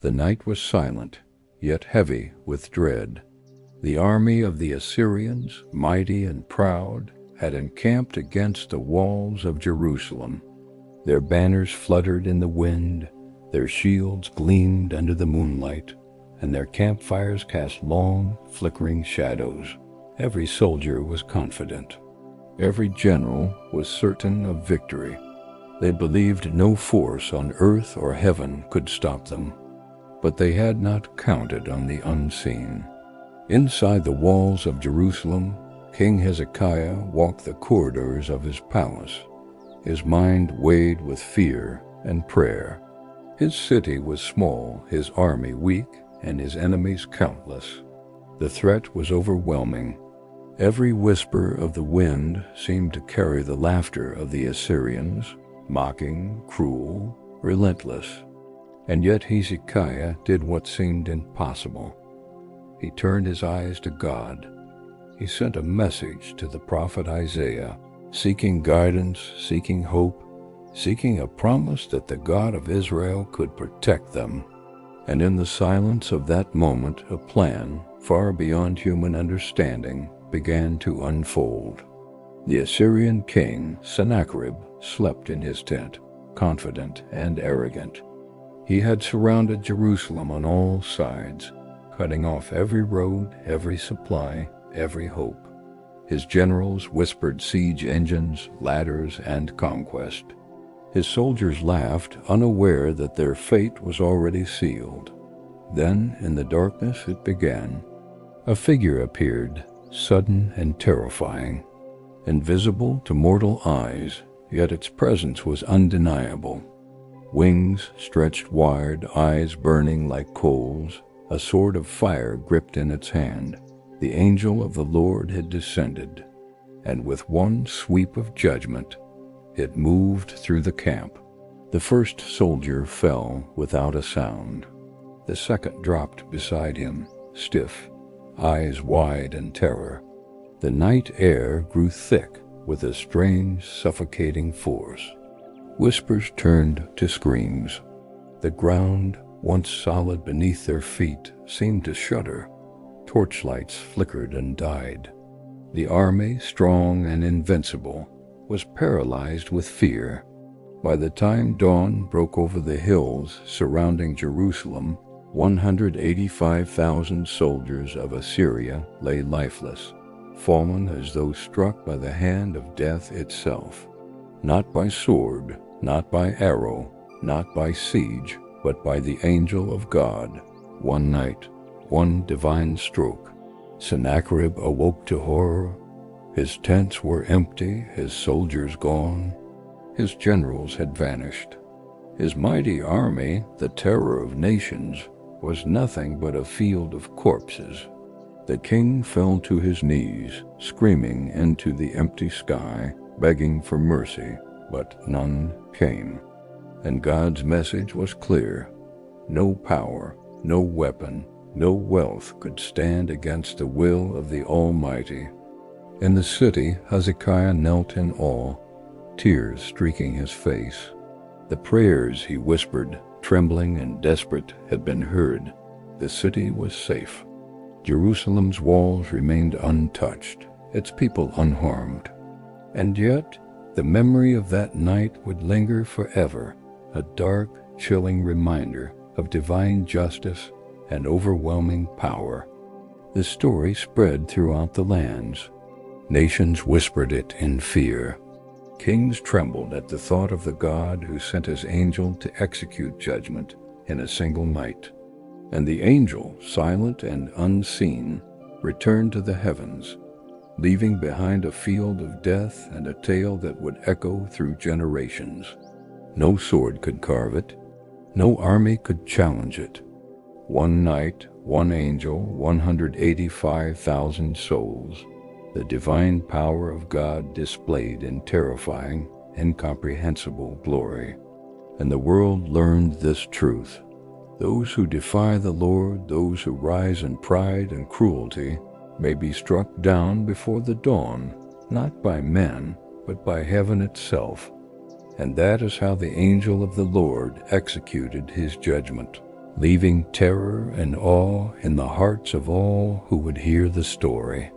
The night was silent, yet heavy with dread. The army of the Assyrians, mighty and proud, had encamped against the walls of Jerusalem. Their banners fluttered in the wind, their shields gleamed under the moonlight, and their campfires cast long, flickering shadows. Every soldier was confident. Every general was certain of victory. They believed no force on earth or heaven could stop them. But they had not counted on the unseen. Inside the walls of Jerusalem, King Hezekiah walked the corridors of his palace, his mind weighed with fear and prayer. His city was small, his army weak, and his enemies countless. The threat was overwhelming. Every whisper of the wind seemed to carry the laughter of the Assyrians, mocking, cruel, relentless. And yet Hezekiah did what seemed impossible. He turned his eyes to God. He sent a message to the prophet Isaiah, seeking guidance, seeking hope, seeking a promise that the God of Israel could protect them. And in the silence of that moment, a plan, far beyond human understanding, began to unfold. The Assyrian king, Sennacherib, slept in his tent, confident and arrogant. He had surrounded Jerusalem on all sides, cutting off every road, every supply, every hope. His generals whispered siege engines, ladders, and conquest. His soldiers laughed, unaware that their fate was already sealed. Then, in the darkness, it began. A figure appeared, sudden and terrifying. Invisible to mortal eyes, yet its presence was undeniable. Wings stretched wide, eyes burning like coals, a sword of fire gripped in its hand. The angel of the Lord had descended, and with one sweep of judgment, it moved through the camp. The first soldier fell without a sound. The second dropped beside him, stiff, eyes wide in terror. The night air grew thick with a strange, suffocating force. Whispers turned to screams. The ground, once solid beneath their feet, seemed to shudder. Torchlights flickered and died. The army, strong and invincible, was paralyzed with fear. By the time dawn broke over the hills surrounding Jerusalem, 185,000 soldiers of Assyria lay lifeless, fallen as though struck by the hand of death itself. Not by sword, not by arrow, not by siege, but by the angel of God. One night, one divine stroke. Sennacherib awoke to horror. His tents were empty, his soldiers gone. His generals had vanished. His mighty army, the terror of nations, was nothing but a field of corpses. The king fell to his knees, screaming into the empty sky, begging for mercy, but none came. And God's message was clear. No power, no weapon, no wealth could stand against the will of the Almighty. In the city, Hezekiah knelt in awe, tears streaking his face. The prayers he whispered, trembling and desperate, had been heard. The city was safe. Jerusalem's walls remained untouched, its people unharmed. And yet, the memory of that night would linger forever, a dark, chilling reminder of divine justice and overwhelming power. The story spread throughout the lands. Nations whispered it in fear. Kings trembled at the thought of the God who sent his angel to execute judgment in a single night. And the angel, silent and unseen, returned to the heavens, leaving behind a field of death and a tale that would echo through generations. No sword could carve it. No army could challenge it. One night, one angel, 185,000 souls. The divine power of God displayed in terrifying, incomprehensible glory. And the world learned this truth. Those who defy the Lord, those who rise in pride and cruelty, may be struck down before the dawn, not by men, but by heaven itself. And that is how the angel of the Lord executed his judgment. leaving terror and awe in the hearts of all who would hear the story.